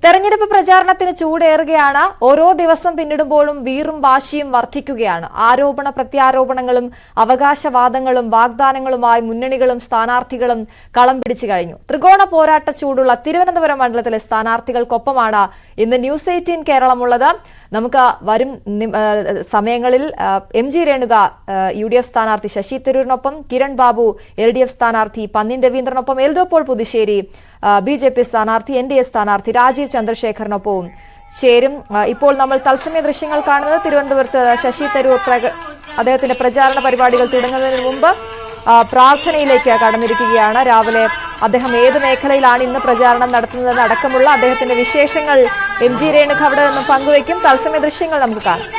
തെരഞ്ഞെടുപ്പ് പ്രചാരണത്തിന് ചൂടേറുകയാണ്. ഓരോ ദിവസം പിന്നിടുമ്പോഴും വീറും വാശിയും വർദ്ധിക്കുകയാണ്. ആരോപണ പ്രത്യാരോപണങ്ങളും അവകാശവാദങ്ങളും വാഗ്ദാനങ്ങളുമായി മുന്നണികളും സ്ഥാനാർത്ഥികളും കളം പിടിച്ചു കഴിഞ്ഞു. ത്രികോണ പോരാട്ട ചൂടുള്ള തിരുവനന്തപുരം മണ്ഡലത്തിലെ സ്ഥാനാർത്ഥികൾക്കൊപ്പമാണ് ഇന്ന് ന്യൂസ് 18 കേരളമുള്ളത്. നമുക്ക് വരും സമയങ്ങളിൽ MG രേണുക UDF സ്ഥാനാർത്ഥി ശശി തരൂരിനൊപ്പം, കിരൺ ബാബു LDF സ്ഥാനാർത്ഥി പന്ന്യൻ രവീന്ദ്രനൊപ്പം, എൽദോ പോൾ പുതുശ്ശേരി BJP സ്ഥാനാർത്ഥി NDA സ്ഥാനാർത്ഥി രാജീവ് ചന്ദ്രശേഖറിനൊപ്പവും ചേരും. ഇപ്പോൾ നമ്മൾ തത്സമയ ദൃശ്യങ്ങൾ കാണുന്നത് തിരുവനന്തപുരത്ത് ശശി തരൂർ അദ്ദേഹത്തിന്റെ പ്രചാരണ പരിപാടികൾ തുടങ്ങുന്നതിന് മുമ്പ് പ്രാർത്ഥനയിലേക്ക് കടന്നിരിക്കുകയാണ്. രാവിലെ അദ്ദേഹം ഏത് മേഖലയിലാണ് ഇന്ന് പ്രചാരണം നടത്തുന്നതെന്ന് അടക്കമുള്ള അദ്ദേഹത്തിന്റെ വിശേഷങ്ങൾ MG രേണുക അവിടെ നിന്നും പങ്കുവയ്ക്കും. തത്സമയ ദൃശ്യങ്ങൾ നമുക്ക് കാണാം.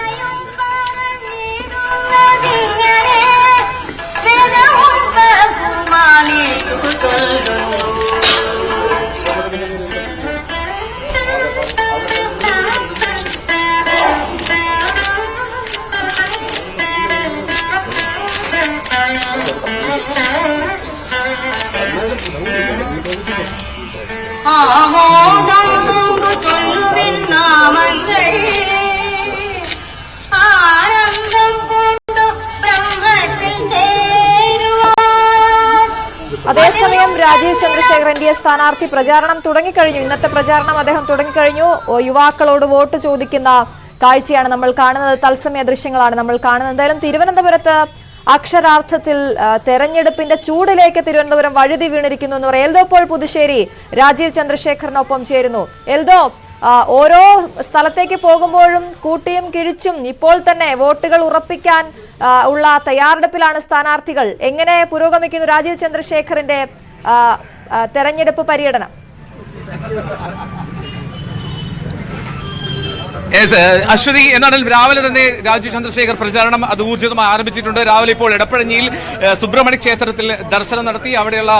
അതേസമയം രാജീവ് ചന്ദ്രശേഖർ NDA സ്ഥാനാർത്ഥി പ്രചാരണം തുടങ്ങിക്കഴിഞ്ഞു. ഇന്നത്തെ പ്രചാരണം അദ്ദേഹം തുടങ്ങിക്കഴിഞ്ഞു. യുവാക്കളോട് വോട്ട് ചോദിക്കുന്ന കാഴ്ചയാണ് നമ്മൾ കാണുന്നത്. തത്സമയ ദൃശ്യങ്ങളാണ് നമ്മൾ കാണുന്നത്. എന്തായാലും തിരുവനന്തപുരത്ത് അക്ഷരാർത്ഥത്തിൽ തെരഞ്ഞെടുപ്പിന്റെ ചൂടിലേക്ക് തിരുവനന്തപുരം വഴുതി വീണിരിക്കുന്നു എന്ന് പറയാം. എൽദോ പോൾ പുതുശ്ശേരി രാജീവ് ചന്ദ്രശേഖറിനൊപ്പം ചേരുന്നു. എൽദോ, ഓരോ സ്ഥലത്തേക്ക് പോകുമ്പോഴും കൂട്ടിയും കിഴിച്ചും ഇപ്പോൾ തന്നെ വോട്ടുകൾ ഉറപ്പിക്കാൻ ഉള്ള തയ്യാറെടുപ്പിലാണ് സ്ഥാനാർത്ഥികൾ. എങ്ങനെ പുരോഗമിക്കുന്നു രാജീവ് ചന്ദ്രശേഖറിന്റെ തെരഞ്ഞെടുപ്പ് പര്യടനം? അശ്വതി, എന്നാണെങ്കിൽ രാവിലെ തന്നെ രാജീവ് ചന്ദ്രശേഖർ പ്രചാരണം അത് ഊർജിതമായി ആരംഭിച്ചിട്ടുണ്ട്. രാവിലെ ഇപ്പോൾ എടപ്പഴഞ്ഞിയിൽ സുബ്രഹ്മണ്യ ക്ഷേത്രത്തിൽ ദർശനം നടത്തി അവിടെയുള്ള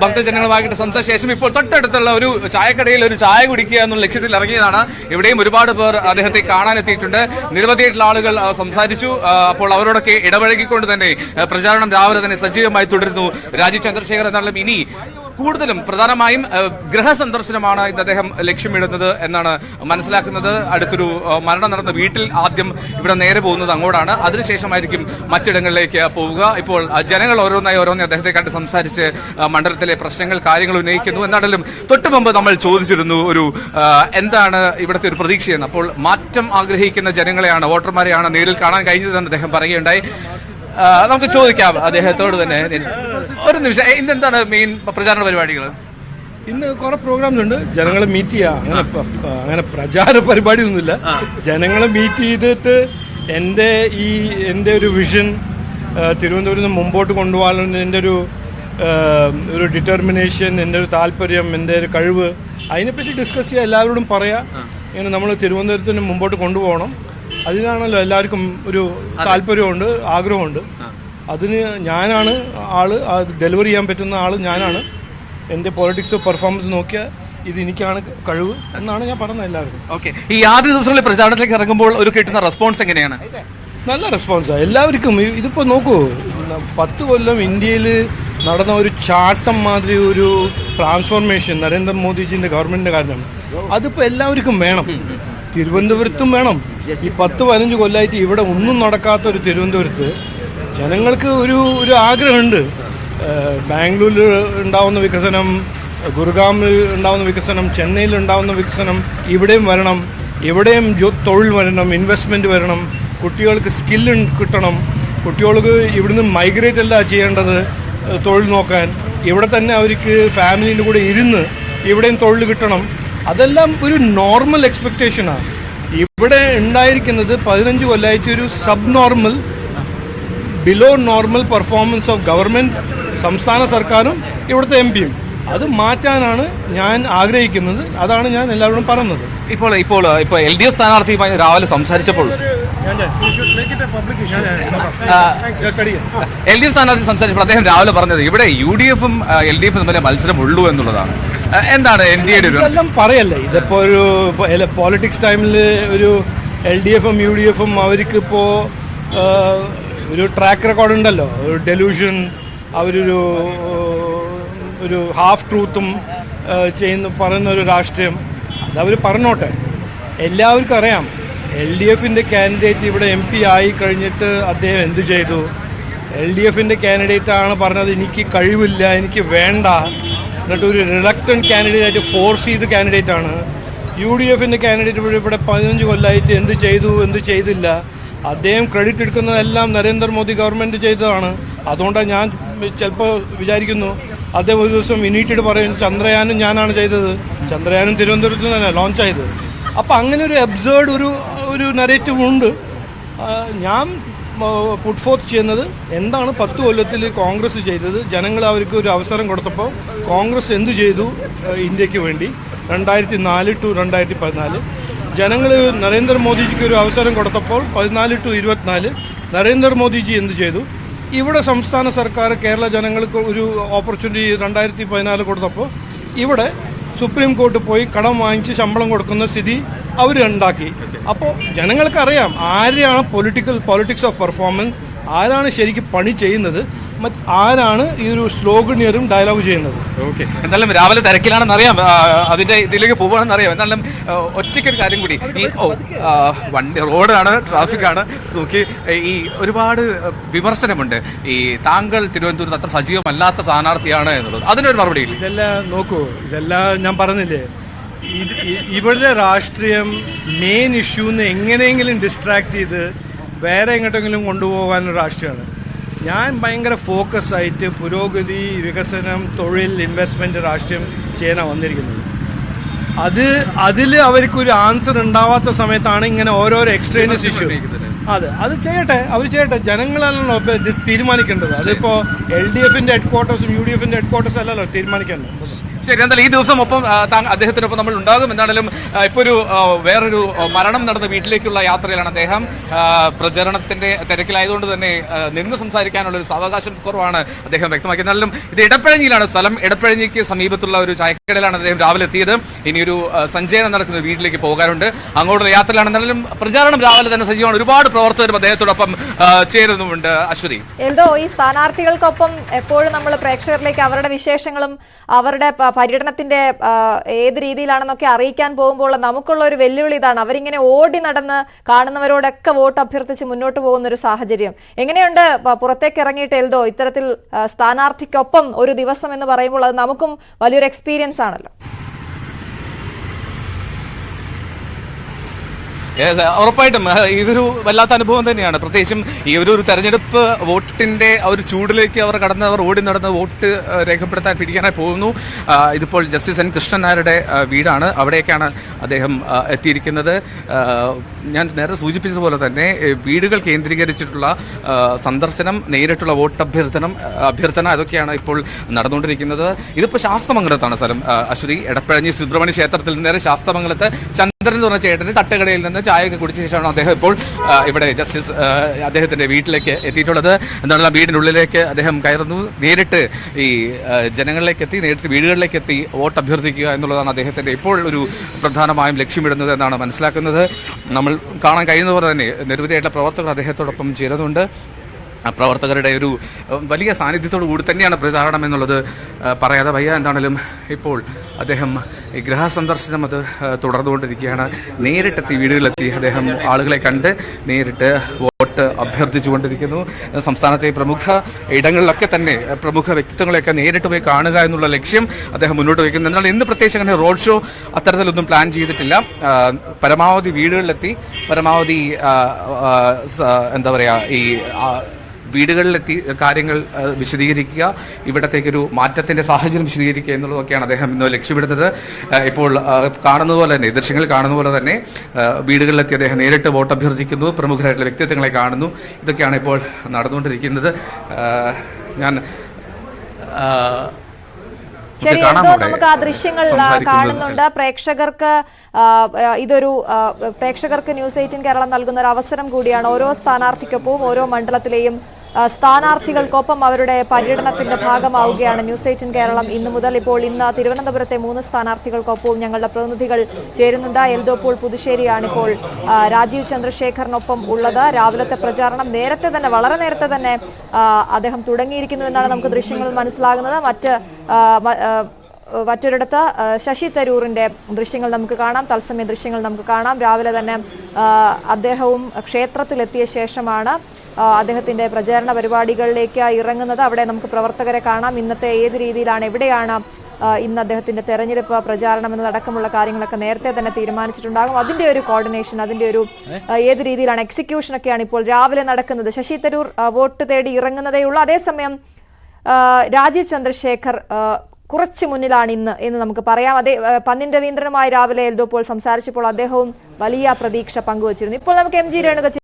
ഭക്തജനങ്ങളുമായിട്ട് സംസാരിച്ച ശേഷം ഇപ്പോൾ തൊട്ടടുത്തുള്ള ഒരു ചായക്കടയിൽ ഒരു ചായ കുടിക്കുക എന്നുള്ള ലക്ഷ്യത്തിൽ ഇറങ്ങിയതാണ്. ഇവിടെയും ഒരുപാട് പേർ അദ്ദേഹത്തെ കാണാനെത്തിയിട്ടുണ്ട്. നിരവധിയായിട്ടുള്ള ആളുകൾ സംസാരിച്ചു. അപ്പോൾ അവരോടൊക്കെ ഇടപഴകിക്കൊണ്ട് തന്നെ പ്രചാരണം രാവിലെ തന്നെ സജീവമായി തുടരുന്നു രാജീവ് ചന്ദ്രശേഖർ. എന്നാലും ഇനി കൂടുതലും പ്രധാനമായും ഗൃഹസന്ദർശനമാണ് ഇന്ന് അദ്ദേഹം ലക്ഷ്യമിടുന്നത് എന്നാണ് മനസ്സിലാക്കുന്നത്. അടുത്തൊരു മരണം നടന്ന വീട്ടിൽ ആദ്യം ഇവിടെ നേരെ പോകുന്നത് അങ്ങോട്ടാണ്. അതിനുശേഷമായിരിക്കും മറ്റിടങ്ങളിലേക്ക് പോവുക. ഇപ്പോൾ ജനങ്ങൾ ഓരോന്നായി അദ്ദേഹത്തെ കണ്ട് സംസാരിച്ച് മണ്ഡലത്തിലെ പ്രശ്നങ്ങൾ കാര്യങ്ങൾ ഉന്നയിക്കുന്നു. എന്നാണെങ്കിലും തൊട്ടു മുമ്പ് നമ്മൾ ചോദിച്ചിരുന്നു എന്താണ് ഇവിടുത്തെ ഒരു പ്രതീക്ഷയെന്ന്. അപ്പോൾ മാറ്റം ആഗ്രഹിക്കുന്ന ജനങ്ങളെയാണ്, വോട്ടർമാരെയാണ് നേരിൽ കാണാൻ കഴിഞ്ഞതെന്ന് അദ്ദേഹം പറയുകയുണ്ടായി. നമുക്ക് ചോദിക്കാം അദ്ദേഹത്തോട് തന്നെ. ഒരു നിമിഷം, ഇന്നെന്താണ് മെയിൻ പ്രചാരണ പരിപാടികൾ? ഇന്ന് കുറെ പ്രോഗ്രാംസ് ഉണ്ട്. ജനങ്ങളെ മീറ്റ് ചെയ്യാം. അങ്ങനെ പ്രചാര പരിപാടി ഒന്നുമില്ല. ജനങ്ങളെ മീറ്റ് ചെയ്തിട്ട് എൻ്റെ ഒരു വിഷൻ തിരുവനന്തപുരത്ത് മുമ്പോട്ട് കൊണ്ടുപോകാനുള്ള എൻ്റെ ഒരു ഡിറ്റർമിനേഷൻ, എൻ്റെ ഒരു താല്പര്യം, എൻ്റെ ഒരു കഴിവ്, അതിനെപ്പറ്റി ഡിസ്കസ് ചെയ്യുക, എല്ലാവരോടും പറയാം. ഇങ്ങനെ നമ്മൾ തിരുവനന്തപുരത്തിന് മുമ്പോട്ട് കൊണ്ടുപോകണം. അതിനാണല്ലോ എല്ലാവർക്കും ഒരു താല്പര്യമുണ്ട്, ആഗ്രഹമുണ്ട്. അതിന് ഞാനാണ് ആള്, അത് ഡെലിവറി ചെയ്യാൻ പറ്റുന്ന ആള് ഞാനാണ്. എൻ്റെ പൊളിറ്റിക്സ് പെർഫോമൻസ് നോക്കിയാൽ ഇത് എനിക്കാണ് കഴിവ് എന്നാണ് ഞാൻ പറഞ്ഞത് എല്ലാവർക്കും. ഓക്കെ, ഈ ആദ്യ ദിവസങ്ങളിൽ പ്രചാരണത്തിലേക്ക് ഇറങ്ങുമ്പോൾ ഒരു കിട്ടുന്ന റെസ്പോൺസ് എങ്ങനെയാണ്? നല്ല റെസ്പോൺസാണ് എല്ലാവർക്കും. ഇതിപ്പോൾ നോക്കൂ, 10 കൊല്ലം ഇന്ത്യയിൽ നടന്ന ഒരു ചാട്ടം മാതിരി ഒരു ട്രാൻസ്ഫോർമേഷൻ നരേന്ദ്രമോദിജിന്റെ ഗവൺമെന്റിന്റെ കാരണമാണ്. അതിപ്പോൾ എല്ലാവർക്കും വേണം, തിരുവനന്തപുരത്തും വേണം. ഈ 10-15 കൊല്ലമായിട്ട് ഇവിടെ ഒന്നും നടക്കാത്ത ഒരു തിരുവനന്തപുരത്ത് ജനങ്ങൾക്ക് ഒരു ആഗ്രഹമുണ്ട്. ബാംഗ്ലൂരിൽ ഉണ്ടാവുന്ന വികസനം, ഗുരുഗ്രാമിൽ ഉണ്ടാവുന്ന വികസനം, ചെന്നൈയിൽ ഉണ്ടാവുന്ന വികസനം ഇവിടെയും വരണം. ഇവിടെയും തൊഴിൽ വരണം, ഇൻവെസ്റ്റ്മെന്റ് വരണം, കുട്ടികൾക്ക് സ്കില്ല് കിട്ടണം. കുട്ടികൾക്ക് ഇവിടുന്ന് മൈഗ്രേറ്റ് അല്ല ചെയ്യേണ്ടത് തൊഴിൽ നോക്കാൻ. ഇവിടെ തന്നെ അവർക്ക് ഫാമിലിൻ്റെ കൂടെ ഇരുന്ന് ഇവിടെയും തൊഴിൽ കിട്ടണം. അതെല്ലാം ഒരു നോർമൽ എക്സ്പെക്ടേഷനാണ്. ഇവിടെ ഉണ്ടായിരിക്കുന്നത് 15 കൊല്ലമായിട്ട് ഒരു sub normal, below normal performance of government, സംസ്ഥാന സർക്കാരും ഇവിടുത്തെ MPയും. അത് മാറ്റാനാണ് ഞാൻ ആഗ്രഹിക്കുന്നത്. അതാണ് ഞാൻ എല്ലാവരോടും പറയുന്നത്. ഇപ്പോൾ LDF സ്ഥാനാർത്ഥിയുമായി രാവിലെ സംസാരിച്ചപ്പോൾ LDF സ്ഥാനാർത്ഥി സംസാരിച്ചപ്പോൾ അദ്ദേഹം രാവിലെ പറഞ്ഞത് ഇവിടെ UDFും LDFും തമ്മിലെ മത്സരം ഉള്ളൂ എന്നുള്ളതാണ്. എന്താണ് NDAയുടെ ഇതെല്ലാം പറയല്ലേ? ഇതിപ്പോ ഒരു പോളിറ്റിക്സ് ടൈമിൽ ഒരു LDFും UDFും അവർക്ക് ഇപ്പോ ഒരു ട്രാക്ക് റെക്കോർഡ് ഉണ്ടല്ലോ. ഒരു ഡെലൂഷൻ, അവരൊരു ഹാഫ് ട്രൂത്തും പറയുന്ന ഒരു രാഷ്ട്രീയം. അതവർ പറഞ്ഞോട്ടെ. എല്ലാവർക്കും അറിയാം LDFന്റെ കാൻഡിഡേറ്റ് ഇവിടെ MP ആയി കഴിഞ്ഞിട്ട് അദ്ദേഹം എന്തു ചെയ്തു. LDFന്റെ കാൻഡിഡേറ്റ് ആണ് പറഞ്ഞത് എനിക്ക് കഴിവില്ല, എനിക്ക് വേണ്ട. എന്നിട്ട് ഒരു റിലക്റ്റന്റ് കാൻഡിഡേറ്റ് ആയിട്ട് ഫോഴ്സ് ചെയ്ത് കാൻഡിഡേറ്റ് ആണ്. UDFന്റെ കാൻഡിഡേറ്റ് ഇവിടെ 15 കൊല്ലമായിട്ട് എന്ത് ചെയ്തു, എന്ത് ചെയ്തില്ല. അദ്ദേഹം ക്രെഡിറ്റ് എടുക്കുന്നതെല്ലാം നരേന്ദ്രമോദി ഗവൺമെൻറ് ചെയ്തതാണ്. അതുകൊണ്ടാണ് ഞാൻ ചിലപ്പോൾ വിചാരിക്കുന്നു അദ്ദേഹം ഒരു ദിവസം ഇനീറ്റിട്ട് പറയും ചന്ദ്രയാനും ഞാനാണ് ചെയ്തത്. ചന്ദ്രയാനും തിരുവനന്തപുരത്ത് തന്നെ ലോഞ്ച് ചെയ്തത്. അപ്പം അങ്ങനെ ഒരു അബ്സേർഡ് ഒരു നരേറ്റീവ് ഉണ്ട്. ഞാൻ പുട്ട് ഫോർത്ത് ചെയ്യുന്നത് എന്താണ് 10 കൊല്ലത്തിൽ കോൺഗ്രസ് ചെയ്തത്. ജനങ്ങൾ അവർക്ക് ഒരു അവസരം കൊടുത്തപ്പോൾ കോൺഗ്രസ് എന്തു ചെയ്തു ഇന്ത്യക്ക് വേണ്ടി 2004 to 2014. ജനങ്ങൾ നരേന്ദ്രമോദിജിക്ക് ഒരു അവസരം കൊടുത്തപ്പോൾ 14 to 24 നരേന്ദ്രമോദിജി എന്ത് ചെയ്തു. ഇവിടെ സംസ്ഥാന സർക്കാർ കേരള ജനങ്ങൾക്ക് ഒരു ഓപ്പർച്യൂണിറ്റി 2014 കൊടുത്തപ്പോൾ ഇവിടെ സുപ്രീം കോർട്ട് പോയി കടം വാങ്ങിച്ച് ശമ്പളം കൊടുക്കുന്ന സ്ഥിതി അവർ ഉണ്ടാക്കി. അപ്പോൾ ജനങ്ങൾക്കറിയാം ആരെയാണ് പൊളിറ്റിക്സ് ഓഫ് പെർഫോമൻസ്, ആരാണ് ശരിക്കും പണി ചെയ്യുന്നത്, ആരാണ് ഈ ഒരു സ്ലോഗനിയറും ഡയലോഗ് ചെയ്യുന്നത്. ഓക്കെ, എന്തായാലും രാവിലെ തിരക്കിലാണെന്ന് അറിയാം, അതിന്റെ ഇതിലേക്ക് പോവുകയാണെന്ന് അറിയാം. എന്നാലും ഒറ്റയ്ക്കൊരു കാര്യം കൂടി, ഈ വണ്ടി റോഡാണ്, ട്രാഫിക്കാണ് നോക്കി, ഈ ഒരുപാട് വിമർശനമുണ്ട് ഈ താങ്കൾ തിരുവനന്തപുരത്ത് അത്ര സജീവമല്ലാത്ത സ്ഥാനാർത്ഥിയാണ് എന്നുള്ളത്. അതിനൊരു മറുപടി ഇല്ല. ഇതെല്ലാം നോക്കൂ, ഇതെല്ലാം ഞാൻ പറഞ്ഞില്ലേ, ഇവരുടെ രാഷ്ട്രീയം മെയിൻ ഇഷ്യൂന്ന് എങ്ങനെയെങ്കിലും ഡിസ്ട്രാക്ട് ചെയ്ത് വേറെ എങ്ങോട്ടെങ്കിലും കൊണ്ടുപോകാനുള്ള രാഷ്ട്രീയമാണ്. ഞാൻ ഭയങ്കര ഫോക്കസ് ആയിട്ട് പുരോഗതി, വികസനം, തൊഴിൽ, ഇൻവെസ്റ്റ്മെന്റ് രാഷ്ട്രീയം ചെയ്യാനാണ് വന്നിരിക്കുന്നത്. അതിൽ അവർക്കൊരു ആൻസർ ഉണ്ടാവാത്ത സമയത്താണ് ഇങ്ങനെ ഓരോരോ എക്സ്ട്രീമിസ്റ്റ് ഇഷ്യൂ. അത് ചെയ്യട്ടെ, അവർ ചെയ്യട്ടെ. ജനങ്ങളല്ലോ തീരുമാനിക്കേണ്ടത്. അതിപ്പോ LDFന്റെ ഹെഡ്ക്വാർട്ടേഴ്സും UDFന്റെ ഹെഡ്ക്വാർട്ടേഴ്സും അല്ലല്ലോ തീരുമാനിക്കേണ്ടത്. ശരി, എന്തായാലും ഈ ദിവസം ഒപ്പം അദ്ദേഹത്തിനൊപ്പം നമ്മൾ ഉണ്ടാകും. എന്താണെങ്കിലും ഇപ്പോൾ ഒരു വേറൊരു മരണം നടന്ന വീട്ടിലേക്കുള്ള യാത്രയിലാണ് അദ്ദേഹം. പ്രചരണത്തിന്റെ തിരക്കിലായതുകൊണ്ട് തന്നെ നിന്ന് സംസാരിക്കാനുള്ള ഒരു സാവകാശം കുറവാണ് അദ്ദേഹം വ്യക്തമാക്കിയത്. എന്നാലും ഇത് ഇടപ്പഴഞ്ഞിയിലാണ് സ്ഥലം. ഇടപ്പഴഞ്ഞിക്ക് സമീപത്തുള്ള ഒരു ചായക്കടയിലാണ് അദ്ദേഹം രാവിലെ എത്തിയത്. ഇനിയൊരു സഞ്ചയനം നടക്കുന്ന വീട്ടിലേക്ക് പോകാനുണ്ട്, അങ്ങോട്ടുള്ള യാത്രയിലാണ്. എന്നാലും പ്രചാരണം രാവിലെ തന്നെ സജീവമാണ്. ഒരുപാട് പ്രവർത്തകരും അദ്ദേഹത്തോടൊപ്പം ചേരുന്നുമുണ്ട്. അശ്വതി, എൽദോ, ഈ സ്ഥാനാർത്ഥികൾക്കൊപ്പം എപ്പോഴും നമ്മൾ പ്രേക്ഷകരിലേക്ക് അവരുടെ വിശേഷങ്ങളും അവരുടെ പര്യടനത്തിന്റെ ഏത് രീതിയിലാണെന്നൊക്കെ അറിയിക്കാൻ പോകുമ്പോൾ നമുക്കുള്ള ഒരു വെല്ലുവിളി ഇതാണ്. അവരിങ്ങനെ ഓടി നടന്ന് കാണുന്നവരോടൊക്കെ വോട്ട് അഭ്യർത്ഥിച്ച് മുന്നോട്ട് പോകുന്ന ഒരു സാഹചര്യം. എങ്ങനെയുണ്ട് പുറത്തേക്ക് ഇറങ്ങിയിട്ട് എൽദോ ഇത്തരത്തിൽ സ്ഥാനാർത്ഥിക്കൊപ്പം ഒരു ദിവസം എന്ന് പറയുമ്പോൾ അത് നമുക്കും വലിയൊരു എക്സ്പീരിയൻസ് ആണല്ലോ. ഉറപ്പായിട്ടും ഇതൊരു വല്ലാത്ത അനുഭവം തന്നെയാണ്. പ്രത്യേകിച്ചും ഈ ഒരു തെരഞ്ഞെടുപ്പ് വോട്ടിന്റെ ഒരു ചൂടിലേക്ക് അവർ ഓടി നടന്ന് വോട്ട് രേഖപ്പെടുത്താൻ പിടിക്കാനായി പോകുന്നു. ഇതിപ്പോൾ ജസ്റ്റിസ് N. കൃഷ്ണൻ നായരുടെ വീടാണ്, അവിടേക്കാണ് അദ്ദേഹം എത്തിയിരിക്കുന്നത്. ഞാൻ നേരത്തെ സൂചിപ്പിച്ചതുപോലെ തന്നെ വീടുകൾ കേന്ദ്രീകരിച്ചിട്ടുള്ള സന്ദർശനം, നേരിട്ടുള്ള വോട്ട് അഭ്യർത്ഥന അതൊക്കെയാണ് ഇപ്പോൾ നടന്നുകൊണ്ടിരിക്കുന്നത്. ഇതിപ്പോൾ ശാസ്തമംഗലത്താണ് സ്ഥലം. അശ്വതി, എടപ്പഴഞ്ഞി സുബ്രഹ്മണ്യ ക്ഷേത്രത്തിൽ നേരെ ശാസ്തമംഗലത്ത് ചന്ദ്രൻ എന്ന് പറഞ്ഞ ചേട്ടന് തട്ടുകടയിൽ നിന്ന് ചായയൊക്കെ കുടിച്ച ശേഷമാണ് അദ്ദേഹം ഇപ്പോൾ ഇവിടെ ജസ്റ്റിസ് അദ്ദേഹത്തിന്റെ വീട്ടിലേക്ക് എത്തിയിട്ടുള്ളത്. എന്താണ്, വീടിനുള്ളിലേക്ക് അദ്ദേഹം കയറുന്നു, നേരിട്ട് ഈ ജനങ്ങളിലേക്ക് എത്തി, നേരിട്ട് വീടുകളിലേക്ക് എത്തി വോട്ട് അഭ്യർത്ഥിക്കുക എന്നുള്ളതാണ് അദ്ദേഹത്തിന്റെ ഇപ്പോൾ ഒരു പ്രധാനമായും ലക്ഷ്യമിടുന്നത് എന്നാണ് മനസ്സിലാക്കുന്നത്. നമ്മൾ കാണാൻ കഴിയുന്നതുപോലെ തന്നെ നിരവധിയായിട്ടുള്ള പ്രവർത്തകർ അദ്ദേഹത്തോടൊപ്പം ചേരുന്നുണ്ട്. പ്രവർത്തകരുടെ ഒരു വലിയ സാന്നിധ്യത്തോടു കൂടി തന്നെയാണ് പ്രചാരണം എന്നുള്ളത് പറയാതെ വയ്യ. എന്താണെങ്കിലും ഇപ്പോൾ അദ്ദേഹം ഗൃഹസന്ദർശനം അത് തുടർന്നുകൊണ്ടിരിക്കുകയാണ്. നേരിട്ടെത്തി വീടുകളിലെത്തി അദ്ദേഹം ആളുകളെ കണ്ട് നേരിട്ട് വോട്ട് അഭ്യർത്ഥിച്ചുകൊണ്ടിരിക്കുന്നു. സംസ്ഥാനത്തെ പ്രമുഖ ഇടങ്ങളിലൊക്കെ തന്നെ പ്രമുഖ വ്യക്തിത്വങ്ങളെയൊക്കെ നേരിട്ട് പോയി കാണുക എന്നുള്ള ലക്ഷ്യം അദ്ദേഹം മുന്നോട്ട് വയ്ക്കുന്നു. എന്നാൽ ഇന്ന് പ്രത്യേകിച്ച് അങ്ങനെ റോഡ് ഷോ അത്തരത്തിലൊന്നും പ്ലാൻ ചെയ്തിട്ടില്ല. പരമാവധി വീടുകളിലെത്തി പരമാവധി എന്താ പറയുക, ഈ വീടുകളിലെത്തി കാര്യങ്ങൾ വിശദീകരിക്കുക, ഇവിടത്തേക്കൊരു മാറ്റത്തിന്റെ സാഹചര്യം വിശദീകരിക്കുക എന്നുള്ളതൊക്കെയാണ് അദ്ദേഹം ഇന്ന് ലക്ഷ്യമിടുന്നത്. ഇപ്പോൾ കാണുന്ന പോലെ തന്നെ, ദൃശ്യങ്ങൾ കാണുന്ന പോലെ തന്നെ വീടുകളിലെത്തി അദ്ദേഹം നേരിട്ട് വോട്ട് അഭ്യർത്ഥിക്കുന്നു, പ്രമുഖരായിട്ടുള്ള വ്യക്തിത്വങ്ങളെ കാണുന്നു. ഇതൊക്കെയാണ് ഇപ്പോൾ നടന്നുകൊണ്ടിരിക്കുന്നത്. ഞാൻ ശരി, നമുക്ക് ആ ദൃശ്യങ്ങൾ കാണുന്നുണ്ട്. പ്രേക്ഷകർക്ക് ന്യൂസ് 18 കേരളം നൽകുന്ന ഒരു അവസരം കൂടിയാണ്. ഓരോ സ്ഥാനാർത്ഥിക്കൊപ്പവും ഓരോ മണ്ഡലത്തിലെയും സ്ഥാനാർത്ഥികൾക്കൊപ്പം അവരുടെ പര്യടനത്തിന്റെ ഭാഗമാവുകയാണ് ന്യൂസ് 18 കേരളം ഇന്ന് മുതൽ. ഇന്ന് തിരുവനന്തപുരത്തെ 3 സ്ഥാനാർത്ഥികൾക്കൊപ്പവും ഞങ്ങളുടെ പ്രതിനിധികൾ ചേരുന്നുണ്ട്. എൽദോ പോൾ പുതുശ്ശേരിയാണ് ഇപ്പോൾ രാജീവ് ചന്ദ്രശേഖറിനൊപ്പം ഉള്ളത്. രാവിലത്തെ പ്രചാരണം വളരെ നേരത്തെ തന്നെ അദ്ദേഹം തുടങ്ങിയിരിക്കുന്നു എന്നാണ് നമുക്ക് ദൃശ്യങ്ങളിൽ മനസ്സിലാകുന്നത്. മറ്റൊരിടത്ത് ശശി തരൂറിന്റെ ദൃശ്യങ്ങൾ നമുക്ക് കാണാം, തത്സമയ ദൃശ്യങ്ങൾ നമുക്ക് കാണാം. രാവിലെ തന്നെ അദ്ദേഹവും ക്ഷേത്രത്തിലെത്തിയ ശേഷമാണ് അദ്ദേഹത്തിന്റെ പ്രചാരണ പരിപാടികളിലേക്ക് ഇറങ്ങുന്നത്. അവിടെ നമുക്ക് പ്രവർത്തകരെ കാണാം. ഇന്നത്തെ ഏത് രീതിയിലാണ്, എവിടെയാണ് ഇന്ന് അദ്ദേഹത്തിന്റെ തെരഞ്ഞെടുപ്പ് പ്രചാരണം എന്നതടക്കമുള്ള കാര്യങ്ങളൊക്കെ നേരത്തെ തന്നെ തീരുമാനിച്ചിട്ടുണ്ടാകും. അതിന്റെ ഒരു കോർഡിനേഷൻ, അതിന്റെ ഒരു ഏത് രീതിയിലാണ് എക്സിക്യൂഷൻ ഒക്കെയാണ് ഇപ്പോൾ രാവിലെ നടക്കുന്നത്. ശശി തരൂർ വോട്ട് തേടി ഇറങ്ങുന്നതേയുള്ളൂ. അതേസമയം രാജീവ് ചന്ദ്രശേഖർ കുറച്ച് മുന്നിലാണ് ഇന്ന് എന്ന് നമുക്ക് പറയാം. പന്നിൻ രവീന്ദ്രനുമായി രാവിലെ എൽദോ പോൾ സംസാരിച്ചപ്പോൾ അദ്ദേഹവും വലിയ പ്രതീക്ഷ പങ്കുവച്ചിരുന്നു. ഇപ്പോൾ നമുക്ക് MG രേണുക